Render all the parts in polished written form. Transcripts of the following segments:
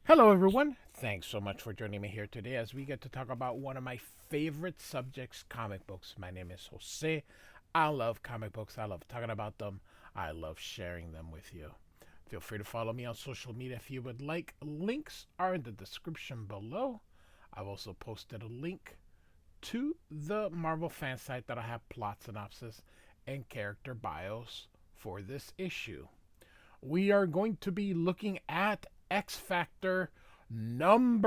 Hello, everyone. Thanks so much for joining me here today as we get to talk about one of my favorite subjects, comic books. My name is Jose. I love comic books. I love talking about them. I love sharing them with you. Feel free to follow me on social media if you would like. Links are in the description below. I've also posted a link to the Marvel fan site that I have plot synopsis and character bios for this issue. We are going to be looking at X Factor #1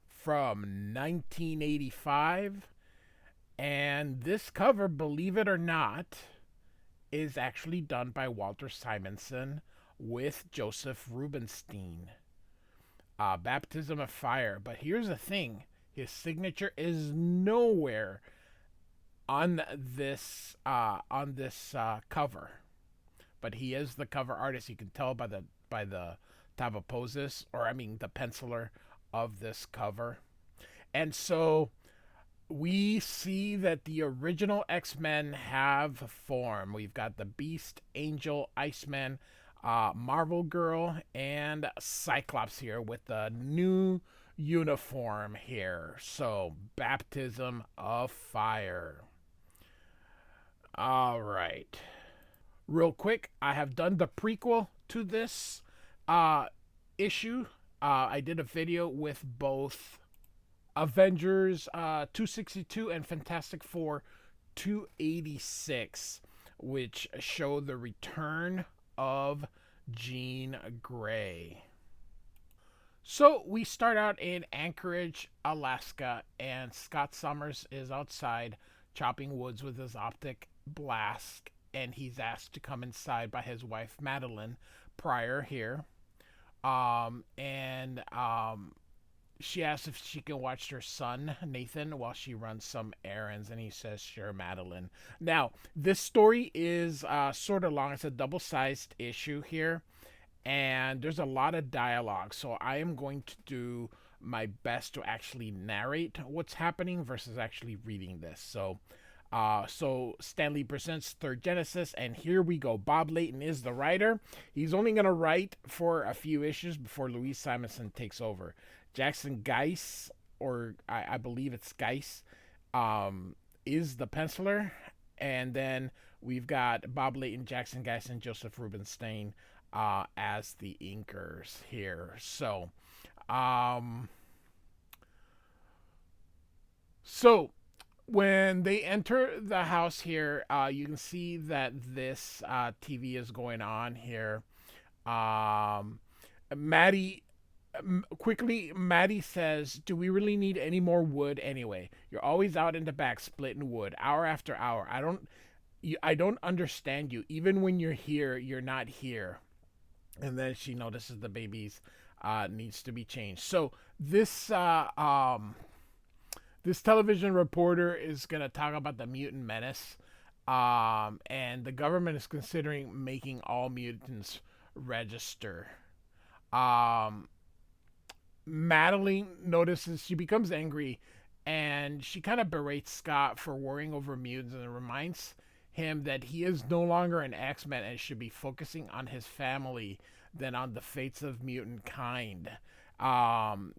from 1985. And this cover, believe it or not, is actually done by Walter Simonson with Joseph Rubinstein. Baptism of Fire. But here's the thing, his signature is nowhere on this cover, but he is the cover artist. You can tell by the type of poses, or I mean the penciler of this cover. And so we see that the original X-Men have formed. We've got the Beast, Angel, Iceman, Marvel Girl, and Cyclops here with the new uniform here. So, baptism of fire. All right. Real quick, I have done the prequel to this uh, issue. I did a video with both Avengers 262 and Fantastic Four 286, which show the return of Jean Grey. So we start out in Anchorage, Alaska, and Scott Summers is outside chopping woods with his optic blast, and he's asked to come inside by his wife Madeline Pryor here. And She asks if she can watch her son Nathan while she runs some errands, and he says, "Sure, Madeline." Now, this story is sort of long. It's a double-sized issue here, and there's a lot of dialogue. So I am going to do my best to actually narrate what's happening versus actually reading this. So Stan Lee presents Third Genesis, and here we go. Bob Layton is the writer. He's only going to write for a few issues before Louise Simonson takes over. Jackson Guice, or I believe it's Guice, is the penciler. And then we've got Bob Layton, Jackson Guice, and Joseph Rubinstein as the inkers here. Um, so when they enter the house here, you can see that this TV is going on here. Um, Maddie Maddie says, "Do we really need any more wood anyway? You're always out in the back splitting wood, hour after hour. I don't understand you. Even when you're here, you're not here." And then she notices the baby's needs to be changed. So this television reporter is gonna talk about the mutant menace, and the government is considering making all mutants register. Um, Madeline notices, she becomes angry, and she kind of berates Scott for worrying over mutants and reminds him that he is no longer an X-Men and should be focusing on his family than on the fates of mutant kind.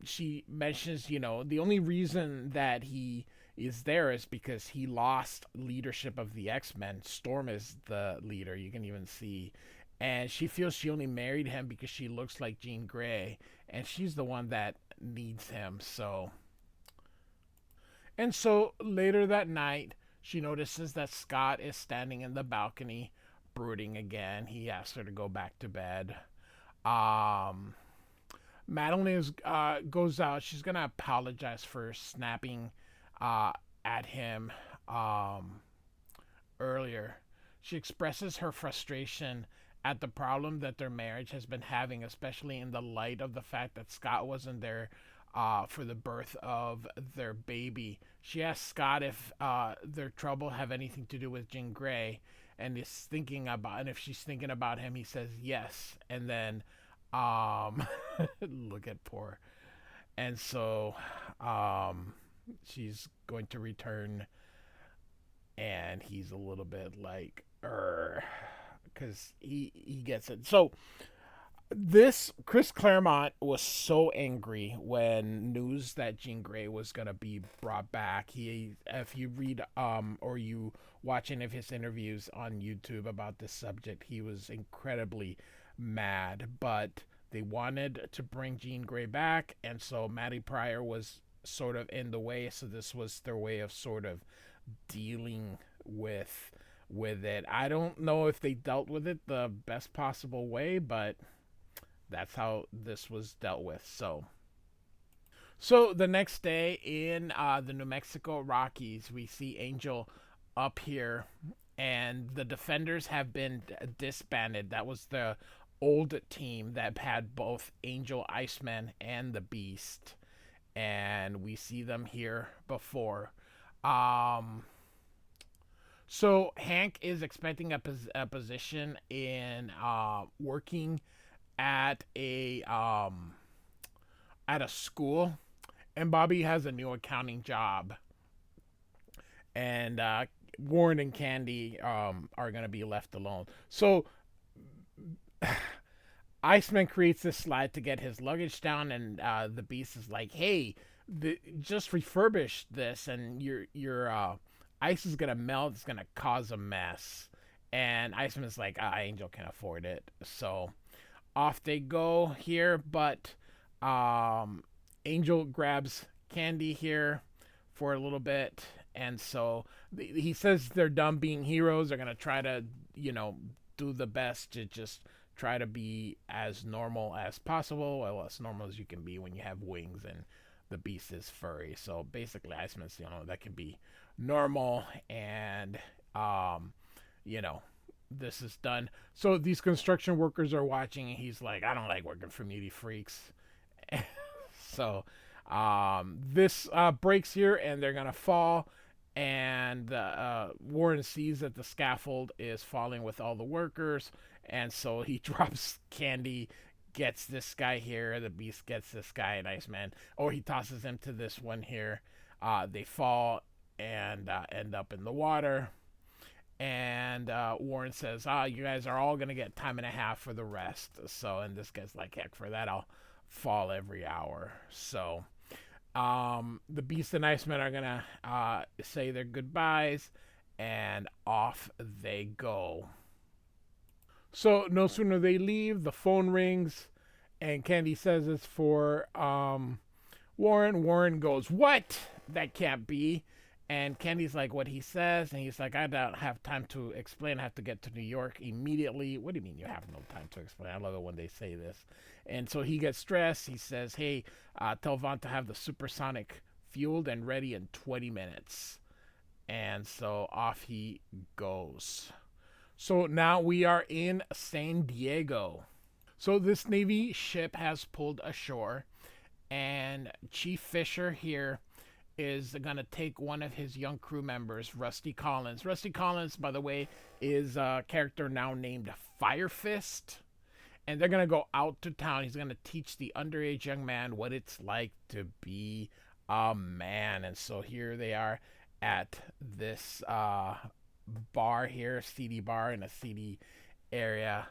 She mentions, the only reason that he is there is because he lost leadership of the X-Men. Storm is the leader, you can even see. And she feels she only married him because she looks like Jean Grey, and she's the one that needs him. So later that night, she notices that Scott is standing in the balcony, brooding again. He asks her to go back to bed. Um, Madeline goes out. She's gonna apologize for snapping at him um, earlier. She expresses her frustration at the problem that their marriage has been having, especially in the light of the fact that Scott wasn't there for the birth of their baby. She asks Scott if their trouble have anything to do with Jean Grey, and if she's thinking about him, he says yes, and then um, look at poor, and so um, she's going to return, and he's a little bit like, because he gets it. So This Chris Claremont was so angry when news that Jean Grey was gonna be brought back. He, if you read or you watch any of his interviews on YouTube about this subject, he was incredibly mad. But they wanted to bring Jean Grey back, and so Matty Pryor was sort of in the way. So this was their way of sort of dealing with it. I don't know if they dealt with it the best possible way, but that's how this was dealt with. So the next day in the New Mexico Rockies, we see Angel up here, and the Defenders have been disbanded. That was the old team that had both Angel, Iceman, and the Beast, and we see them here before. Um, so Hank is expecting a position in working at a school, and Bobby has a new accounting job, and Warren and Candy are gonna be left alone. So Iceman creates this slide to get his luggage down, and the Beast is like, "Hey, just refurbish this, and your ice is gonna melt. It's gonna cause a mess." And Iceman's like, "Angel can afford it." So off they go here, but um, Angel grabs Candy here for a little bit, and so he says they're done being heroes. They're gonna try to, do the best to just try to be as normal as possible, well, as normal as you can be when you have wings and the beast is furry. So basically, Iceman's the only one that can be normal, and um, you know, this is done. So these construction workers are watching, and he's like, "I don't like working for meaty freaks." So this breaks here, and they're gonna fall. And Warren sees that the scaffold is falling with all the workers, and so he drops Candy, gets this guy here. The Beast gets this guy, an Iceman, or he tosses him to this one here. They fall and end up in the water. And Warren says, you guys are all gonna get time and a half for the rest." So, and this guy's like, "Heck, for that, I'll fall every hour." So the Beast and Iceman are gonna say their goodbyes, and off they go. So no sooner they leave, the phone rings, and Candy says it's for Warren. Warren goes, "What? That can't be." And Candy's like, "What he says?" And he's like, "I don't have time to explain. I have to get to New York immediately." "What do you mean you have no time to explain?" I love it when they say this. And so he gets stressed. He says, "Hey, tell Vaughn to have the supersonic fueled and ready in 20 minutes." And so off he goes. So now we are in San Diego. So this Navy ship has pulled ashore, and Chief Fisher here is going to take one of his young crew members, Rusty Collins. Rusty Collins, by the way, is a character now named Fire Fist. And they're going to go out to town. He's going to teach the underage young man what it's like to be a man. And so here they are at this bar here, seedy bar in a seedy area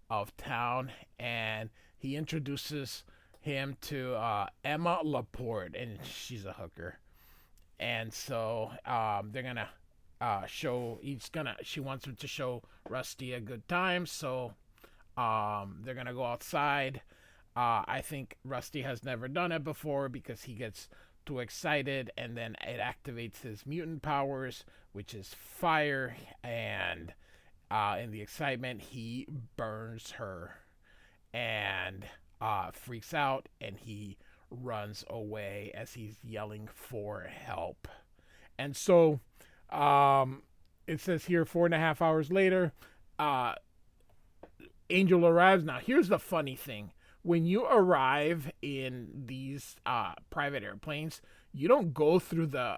of town. And he introduces him to Emma Laporte, and she's a hooker. And so they're gonna she wants him to show Rusty a good time. So they're gonna go outside. I think Rusty has never done it before because he gets too excited, and then it activates his mutant powers, which is fire. And in the excitement, he burns her and freaks out, and he runs away as he's yelling for help. And so it says here 4.5 hours later, uh, Angel arrives. Now, here's the funny thing. When you arrive in these private airplanes, you don't go through the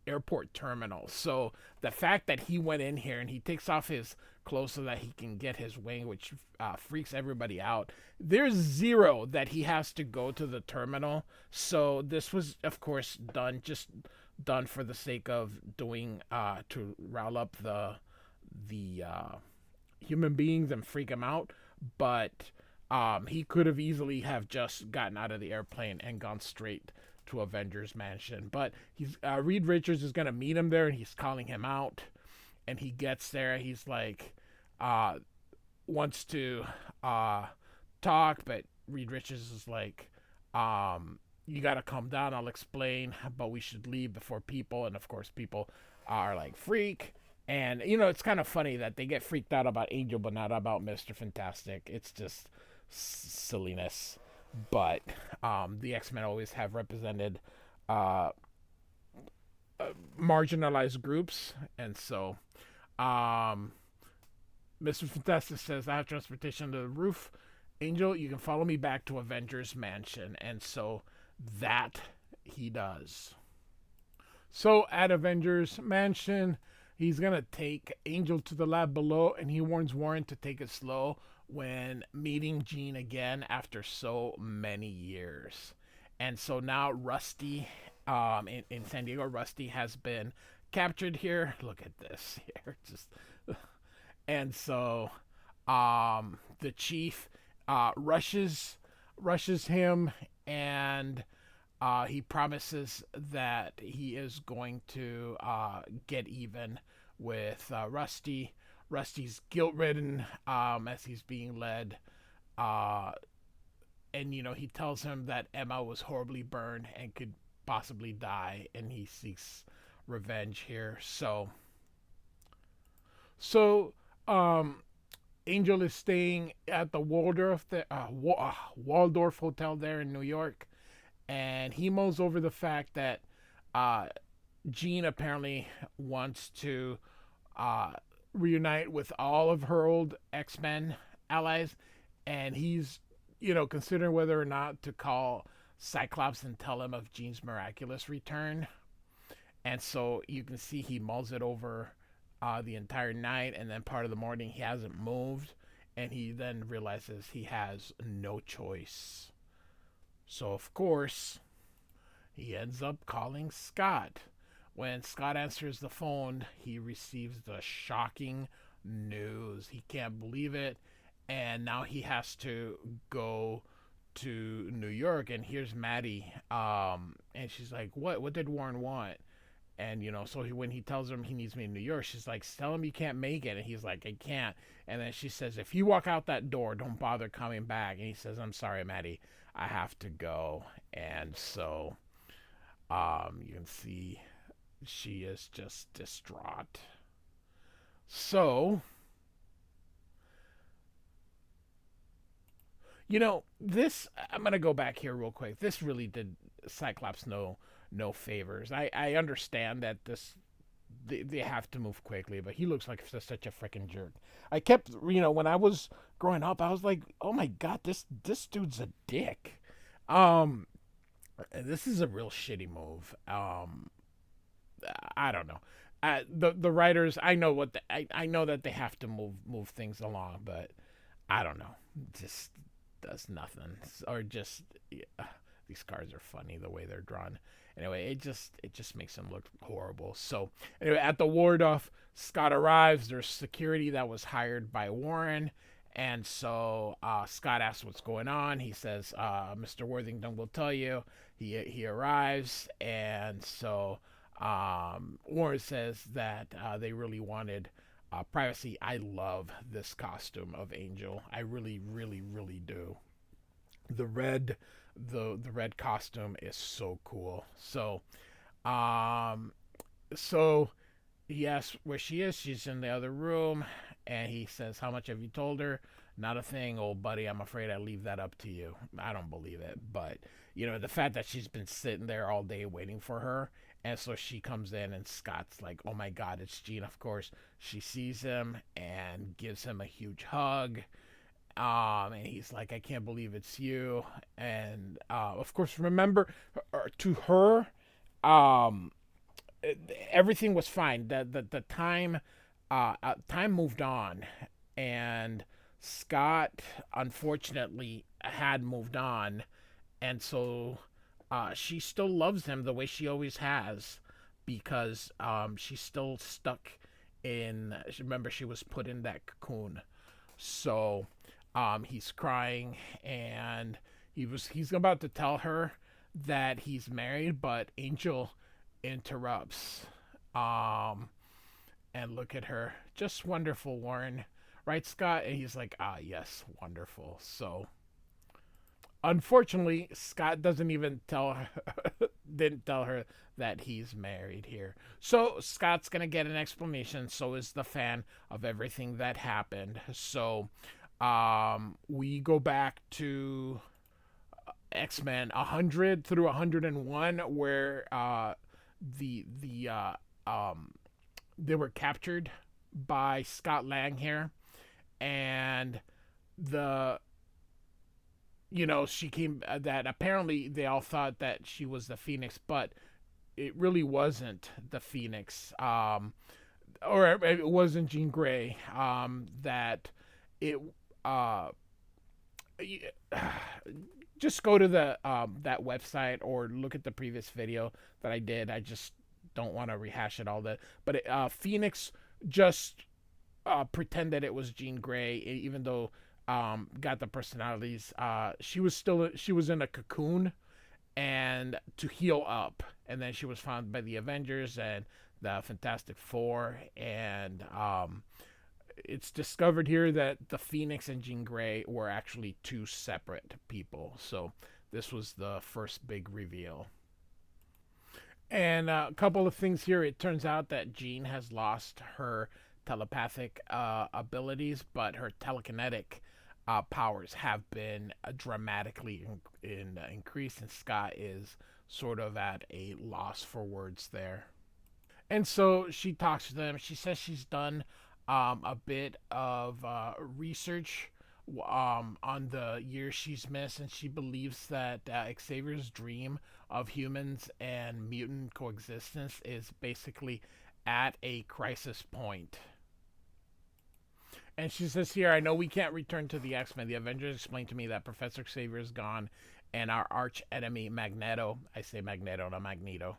airport terminal. So the fact that he went in here and he takes off his clothes so that he can get his wing, which freaks everybody out. There's zero that he has to go to the terminal. So this was, of course, done for the sake of doing to rile up the human beings and freak them out. But He could have easily have just gotten out of the airplane and gone straight to Avengers Mansion, but he's Reed Richards is gonna meet him there, and he's calling him out. And he gets there, he's like, uh, wants to uh, talk, but Reed Richards is like, you gotta calm down. I'll explain, but we should leave before people. And of course, people are like freak. And it's kind of funny that they get freaked out about Angel, but not about Mister Fantastic. It's just silliness. But the X-Men always have represented uh, marginalized groups, and so um, Mr. Fantastic says, I have transportation to the roof. Angel, you can follow me back to Avengers Mansion. And so that he does. So at Avengers Mansion, he's going to take Angel to the lab below, and he warns Warren to take it slow when meeting Jean again after so many years. And so now Rusty, in San Diego, Rusty has been captured here. Look at this here. Just and so the chief rushes him, and he promises that he is going to get even with Rusty. Rusty's guilt-ridden as he's being led, and he tells him that Emma was horribly burned and could possibly die, and he seeks revenge here. So Angel is staying at the Waldorf Hotel there in New York, and he mulls over the fact that Jean apparently wants to reunite with all of her old X-Men allies, and he's considering whether or not to call Cyclops and tell him of Jean's miraculous return. And so you can see he mulls it over the entire night, and then part of the morning he hasn't moved, and he then realizes he has no choice. So of course he ends up calling Scott. When Scott answers the phone, he receives the shocking news. He can't believe it, and now he has to go to New York. And here's Maddie, and she's like, what did Warren want? And so when he tells him he needs me in New York, she's like, tell him you can't make it. And he's like, I can't. And then she says, if you walk out that door, don't bother coming back. And he says, I'm sorry, Maddie, I have to go. And so you can see she is just distraught. So this, I'm gonna go back here real quick. This really did Cyclops no favors. I understand that they have to move quickly, but he looks like such a freaking jerk. I kept, when I was growing up, I was like, oh my god, this dude's a dick. This is a real shitty move. I don't know. The writers, I know I know that they have to move things along, but I don't know. Just does nothing, or just these cards are funny the way they're drawn. Anyway, it just makes him look horrible. So anyway, at the Waldorf, Scott arrives. There's security that was hired by Warren, and so Scott asks what's going on. He says, Mr. Worthington will tell you. He arrives, and so Warren says that they really wanted privacy. I love this costume of Angel. I really, really, really do. The red costume is so cool. So he asks where she is. She's in the other room, and he says, how much have you told her? Not a thing, old buddy. I'm afraid I leave that up to you. I don't believe it, but the fact that she's been sitting there all day waiting for her, and so she comes in, and Scott's like, oh my god, it's Jean. Of course, she sees him and gives him a huge hug. And he's like, I can't believe it's you. And of course, remember, to her, everything was fine. The time moved on, and Scott unfortunately had moved on, and so she still loves him the way she always has, because she's still stuck in. Remember, she was put in that cocoon. So He's crying, and he's about to tell her that he's married, but Angel interrupts. Um, and look at her, just wonderful, Warren, right, Scott? And he's like, ah, yes, wonderful. So unfortunately, Scott doesn't even tell her, didn't tell her that he's married here. So Scott's gonna get an explanation. So is the fan of everything that happened. So we go back to X-Men 100 through 101, where the they were captured by Scott Lang here, and the she came that apparently they all thought that she was the Phoenix, but it really wasn't the Phoenix, or it wasn't Jean Grey. That it uh, just go to the that website or look at the previous video that I did. I just don't want to rehash it all. But Phoenix just pretended it was Jean Grey, even though got the personalities. She was in a cocoon and to heal up, and then she was found by the Avengers and the Fantastic Four, and it's discovered here that the Phoenix and Jean Grey were actually two separate people. So this was the first big reveal. And a couple of things here. It turns out that Jean has lost her telepathic abilities, but her telekinetic powers have been dramatically increased, and Scott is sort of at a loss for words there. And so she talks to them. She says she's done a bit of research on the years she's missed, and she believes that Xavier's dream of humans and mutant coexistence is basically at a crisis point. And she says here, I know we can't return to the X-Men. The Avengers explained to me that Professor Xavier is gone and our arch enemy Magneto, I say Magneto, not Magneto,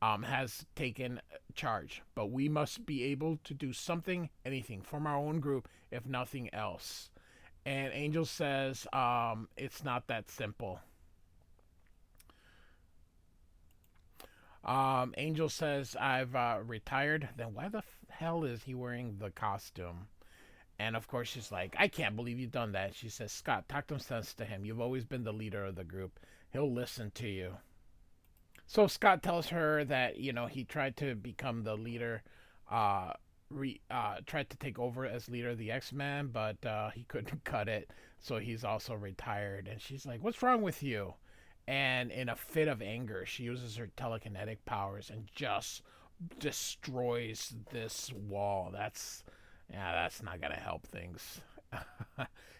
has taken charge. But we must be able to do something, anything, from our own group, if nothing else. And Angel says, it's not that simple. Angel says, I've retired. Then why the hell is he wearing the costume? And of course, she's like, I can't believe you've done that. She says, Scott, talk some sense to him. You've always been the leader of the group. He'll listen to you. So Scott tells her that, he tried to become the leader, tried to take over as leader of the X-Men, but he couldn't cut it. So he's also retired. And she's like, what's wrong with you? And in a fit of anger, she uses her telekinetic powers and just destroys this wall. That's not gonna help things.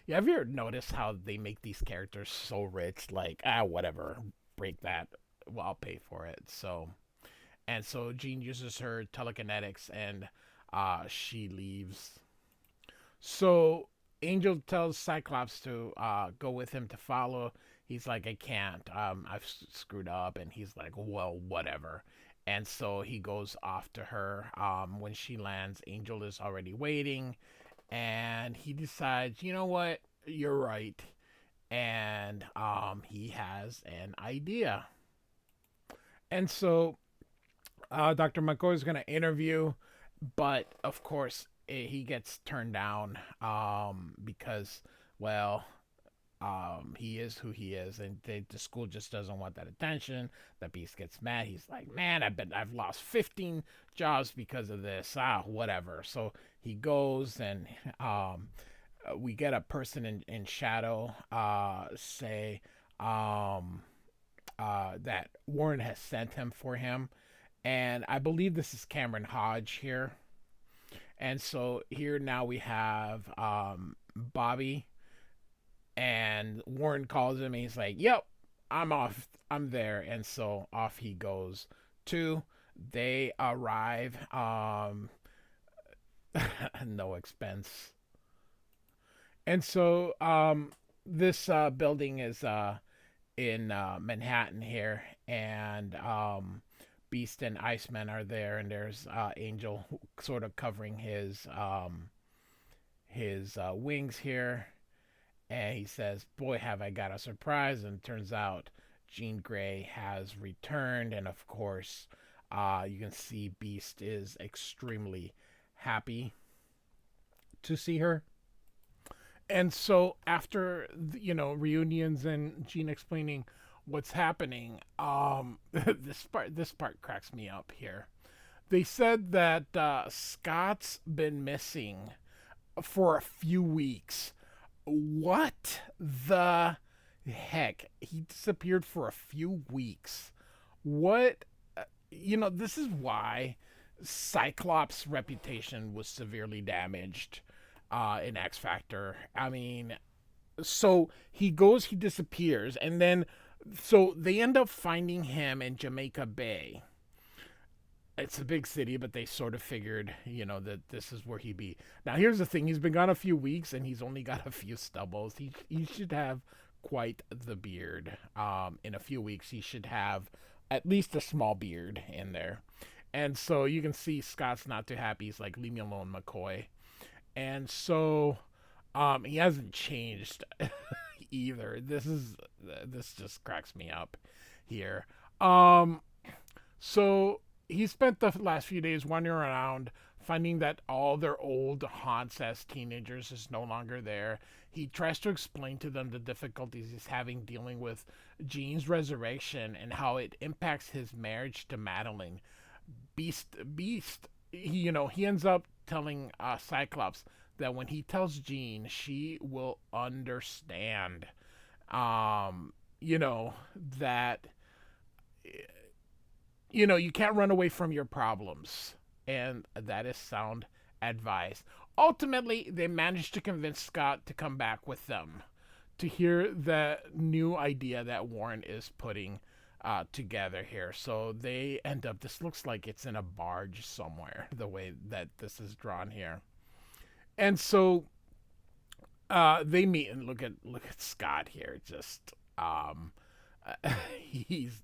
Yeah, have you ever noticed how they make these characters so rich? Like, whatever, break that. Well, I'll pay for it. So Jean uses her telekinetics and she leaves. So Angel tells Cyclops to go with him to follow. He's like, I can't. I've screwed up, and he's like, well, whatever. And so he goes off to her. When she lands, Angel is already waiting, and he decides, you know what, you're right, and he has an idea. And so Dr. McCoy is going to interview, but of course he gets turned down because, well, he is who he is, and the school just doesn't want that attention. The Beast gets mad. He's like, "Man, I've lost 15 jobs because of this. Whatever." So he goes, and we get a person in shadow say that Warren has sent him for him, and I believe this is Cameron Hodge here. And so here now we have Bobby, and Warren calls him, and he's like, "Yep, I'm off. I'm there." And so off he goes too. They arrive, no expense. And so this building is in Manhattan here, and Beast and Iceman are there, and there's Angel sort of covering his wings here, And he says, "Boy, have I got a surprise!" And it turns out Jean Grey has returned, and of course, you can see Beast is extremely happy to see her. And so after reunions and Jean explaining what's happening, this part cracks me up here. They said that Scott's been missing for a few weeks. What the heck? He disappeared for a few weeks. What? This is why Cyclops' reputation was severely damaged in X Factor. I mean, so he disappears, and then so they end up finding him in Jamaica Bay. It's a big city, but they sort of figured, that this is where he'd be. Now, here's the thing: he's been gone a few weeks, and he's only got a few stubbles. He should have quite the beard. In a few weeks, he should have at least a small beard in there. And so you can see Scott's not too happy. He's like, "Leave me alone, McCoy." And so he hasn't changed either. This just cracks me up here. Um, so he spent the last few days wandering around, finding that all their old haunts as teenagers is no longer there. He tries to explain to them the difficulties he's having dealing with Jean's resurrection and how it impacts his marriage to Madeline. Beast, he ends up telling Cyclops that when he tells Jean, she will understand. That you can't run away from your problems, and that is sound advice. Ultimately, they managed to convince Scott to come back with them to hear the new idea that Warren is putting together here. So they end up, this looks like it's in a barge somewhere, the way that this is drawn here. And so they meet, and look at Scott here. Just he's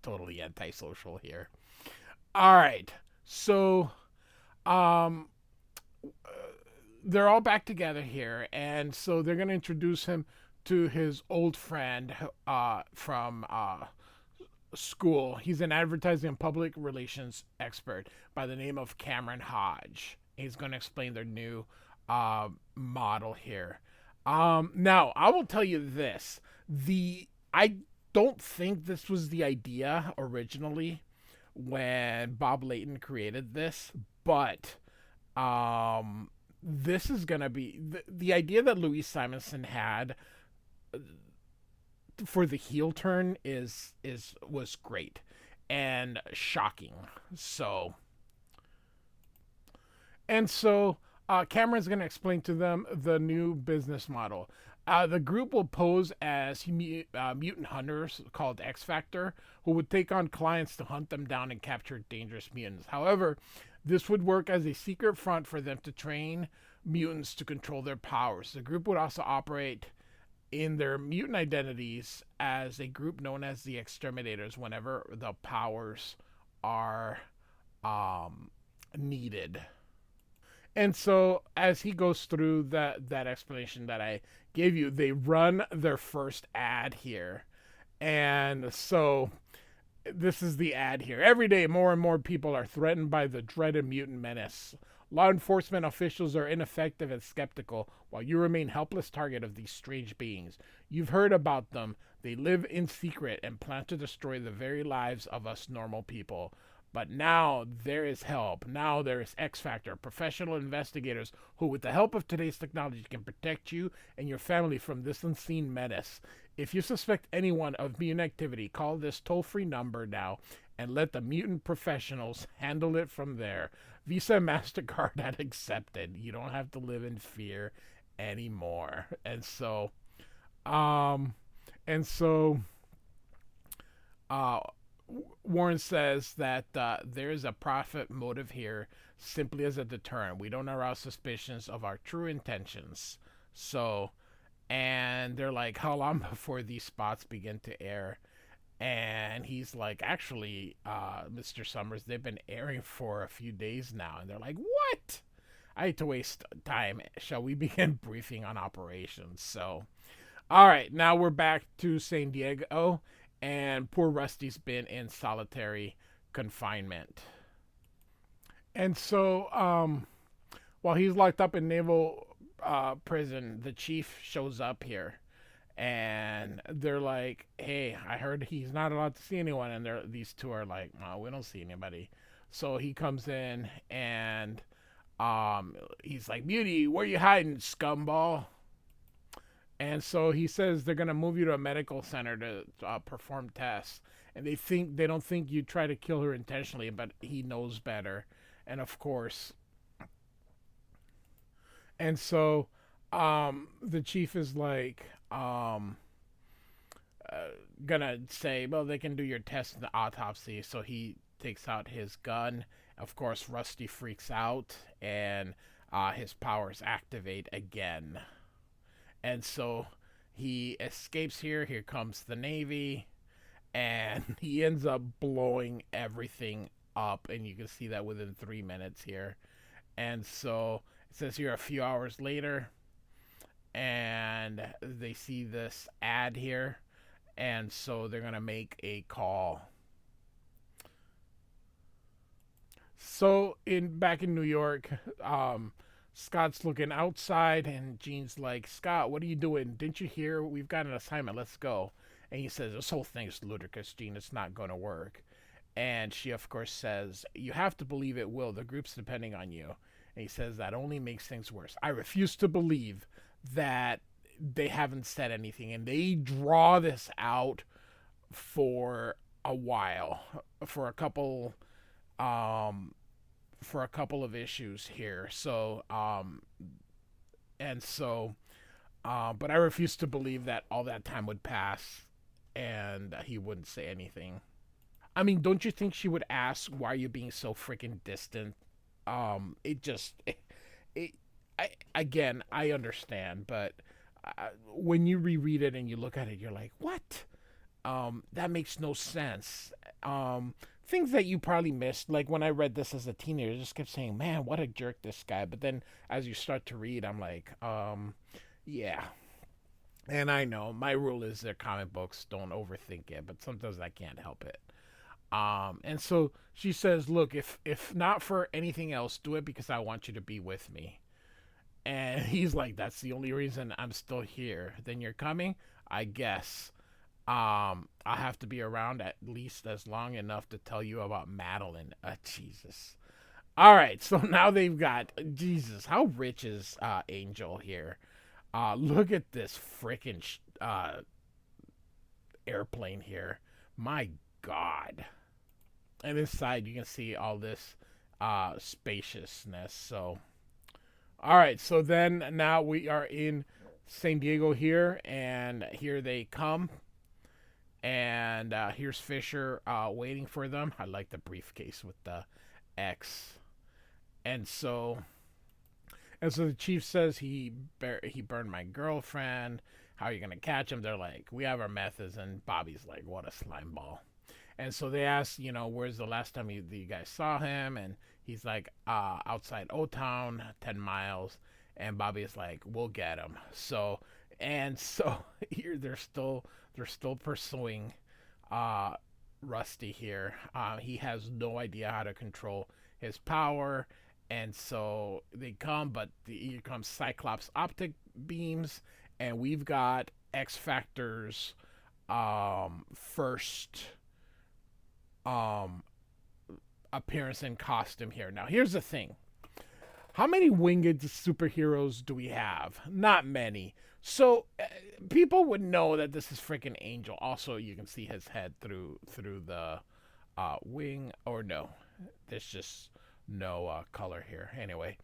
totally antisocial here. All right, so um, they're all back together here, and so they're gonna introduce him to his old friend from school. He's an advertising and public relations expert by the name of Cameron Hodge. He's going to explain their new model here. Now, I will tell you this: I don't think this was the idea originally when Bob Layton created this, but this is gonna be the idea that Louise Simonson had for the heel turn is was great and shocking. So Cameron's going to explain to them the new business model. The group will pose as mutant hunters called X Factor, who would take on clients to hunt them down and capture dangerous mutants. However, this would work as a secret front for them to train mutants to control their powers. The group would also operate in their mutant identities as a group known as the Exterminators whenever the powers are needed. And so, as he goes through that explanation that I gave you, they run their first ad here. And so, this is the ad here. Every day, more and more people are threatened by the dreaded mutant menace. Law enforcement officials are ineffective and skeptical, while you remain helpless target of these strange beings. You've heard about them. They live in secret and plan to destroy the very lives of us normal people. But now there is help. Now there is X Factor, professional investigators who, with the help of today's technology, can protect you and your family from this unseen menace. If you suspect anyone of mutant activity, call this toll-free number now and let the mutant professionals handle it from there. Visa and MasterCard had accepted. You don't have to live in fear anymore. And so, um, and so, uh, Warren says that there is a profit motive here simply as a deterrent. We don't arouse suspicions of our true intentions. So, and they're like, how long before these spots begin to air? And he's like, actually, Mr. Summers, they've been airing for a few days now. And they're like, what? I hate to waste time. Shall we begin briefing on operations? So, all right, now we're back to San Diego, and poor Rusty's been in solitary confinement. And so, while he's locked up in naval prison, the chief shows up here, and they're like, "Hey, I heard he's not allowed to see anyone." And these two are like, "No, we don't see anybody." So he comes in, and he's like, "Beauty, where you hiding, scumball?" And so he says they're gonna move you to a medical center to perform tests, and they don't think you try to kill her intentionally, but he knows better, and of course, and so the chief is like, uh, gonna say, well, they can do your test in the autopsy. So he takes out his gun. Of course, Rusty freaks out, and his powers activate again. And so he escapes here. Here comes the Navy, and he ends up blowing everything up. And you can see that within 3 minutes here. And so it says here a few hours later, and they see this ad here, and so they're gonna make a call. So in back in New York, Scott's looking outside, and Jean's like, "Scott, what are you doing? Didn't you hear? We've got an assignment. Let's go." And he says, "This whole thing's ludicrous, Jean. It's not going to work." And she, of course, says, "You have to believe it will. The group's depending on you." And he says, "That only makes things worse. I refuse to believe that they haven't said anything." And they draw this out for a while, for a couple, um, for a couple of issues here. So, and so, but I refuse to believe that all that time would pass and he wouldn't say anything. I mean, don't you think she would ask, "Why are you being so freaking distant?" It just, it again, I understand, but when you reread it and you look at it, you're like, what? That makes no sense. Things that you probably missed, like when I read this as a teenager, I just kept saying, "Man, what a jerk this guy." But then as you start to read, I'm like, yeah. And I know my rule is they're comic books, don't overthink it, but sometimes I can't help it. And so she says, "Look, if not for anything else, do it because I want you to be with me." And he's like, "That's the only reason I'm still here." "Then you're coming?" "I guess. I have to be around at least as long enough to tell you about Madeline." Jesus. All right, so now they've got Jesus. How rich is Angel here? Look at this freaking airplane here. My God. And inside you can see all this spaciousness. So, all right. So then now we are in San Diego here, and here they come. And here's Fisher waiting for them. I like the briefcase with the X. And so, the chief says he burned my girlfriend. How are you gonna catch him? They're like, "We have our methods." And Bobby's like, "What a slime ball." And so they ask, "Where's the last time you guys saw him?" And he's like, "Outside O Town, 10 miles." And Bobby's like, "We'll get him." So here they're still pursuing Rusty here. He has no idea how to control his power, and so they come, but here comes Cyclops optic beams, and we've got X Factor's first um, appearance in costume here. Now, here's the thing. How many winged superheroes do we have? Not many. So people would know that this is freaking Angel. Also, you can see his head through the wing. Or no, there's just no color here. Anyway,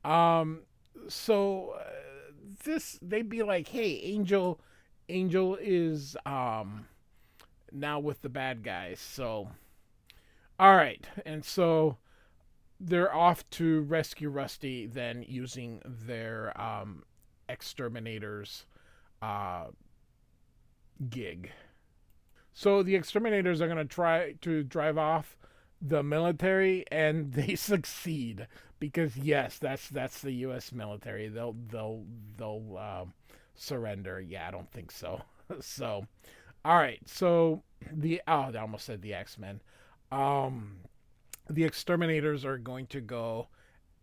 um, so this they'd be like, "Hey, Angel is now with the bad guys." So all right, and so they're off to rescue Rusty, then using their exterminators uh, gig. So the exterminators are going to try to drive off the military, and they succeed. Because yes, that's the U.S. military. They'll surrender. Yeah, I don't think so. So all right. So I almost said the X-Men. Um, the exterminators are going to go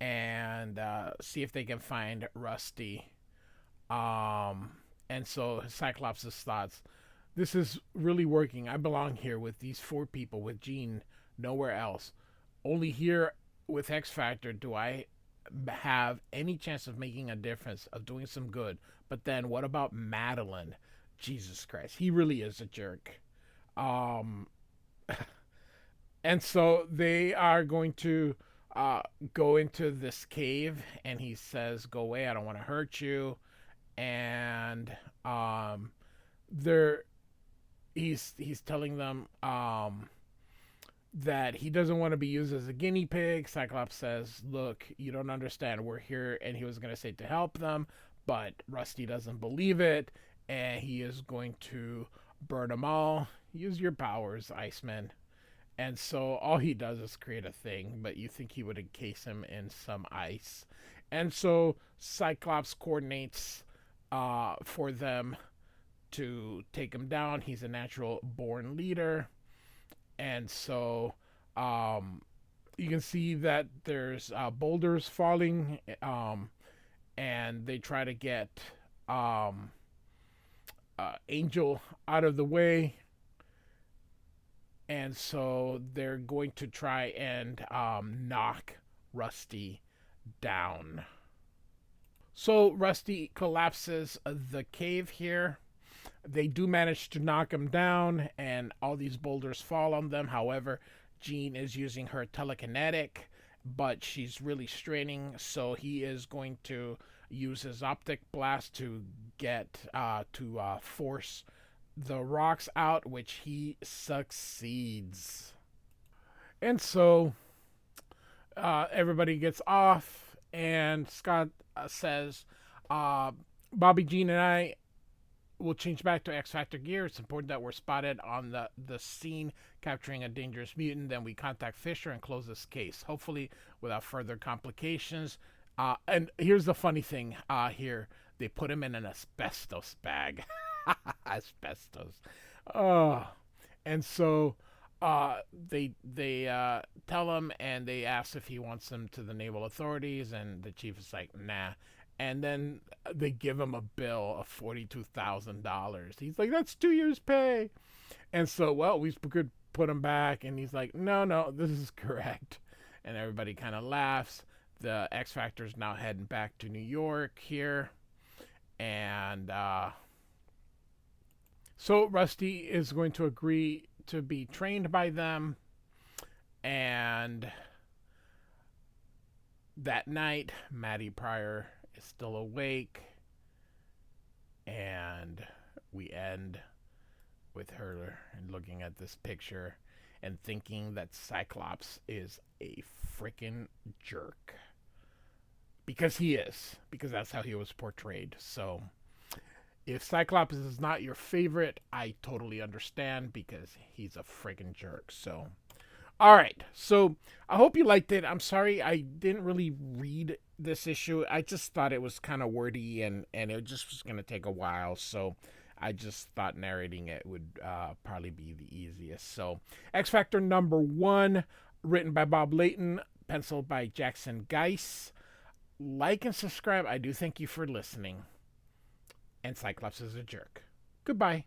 and see if they can find Rusty. Um, and so Cyclops' thoughts. This is really working. I belong here with these four people, with Jean, nowhere else. Only here with X Factor do I have any chance of making a difference, of doing some good. But then what about Madeline? Jesus Christ, he really is a jerk. Um, and so they are going to go into this cave, and he says, "Go away. I don't want to hurt you." And they're he's telling them that he doesn't want to be used as a guinea pig. Cyclops says, "Look, you don't understand. We're here," and he was going to say to help them, but Rusty doesn't believe it, and he is going to burn them all. Use your powers, Iceman. And so all he does is create a thing, but you think he would encase him in some ice. And so Cyclops coordinates for them to take him down. He's a natural born leader. And so you can see that there's boulders falling, and they try to get Angel out of the way. And so they're going to try and knock Rusty down. So Rusty collapses the cave here. They do manage to knock him down, and all these boulders fall on them. However, Jean is using her telekinetic, but she's really straining, so he is going to use his optic blast to get force the rocks out, which he succeeds. And so everybody gets off, and Scott says, Bobby, Jean, and I will change back to X Factor gear. It's important that we're spotted on the scene capturing a dangerous mutant. Then we contact Fisher and close this case, hopefully without further complications. And here's the funny thing here. They put him in an asbestos bag. Asbestos. Oh. And so they tell him, and they ask if he wants them to the naval authorities, and the chief is like, nah. And then they give him a bill of $42,000. He's like, that's 2 years' pay. And so, well, we could put him back. And he's like, no, this is correct. And everybody kind of laughs. The X Factor's now heading back to New York here. And so Rusty is going to agree to be trained by them. And that night, Maddie Pryor is still awake, and we end with her looking at this picture and thinking that Cyclops is a freaking jerk, because he is, because that's how he was portrayed. So if Cyclops is not your favorite, I totally understand, because he's a freaking jerk. So all right, so I hope you liked it. I'm sorry I didn't really read this issue. I just thought it was kind of wordy, and it just was going to take a while. So I just thought narrating it would probably be the easiest. So X Factor #1, written by Bob Layton, penciled by Jackson Guice. Like and subscribe. I do thank you for listening. And Cyclops is a jerk. Goodbye.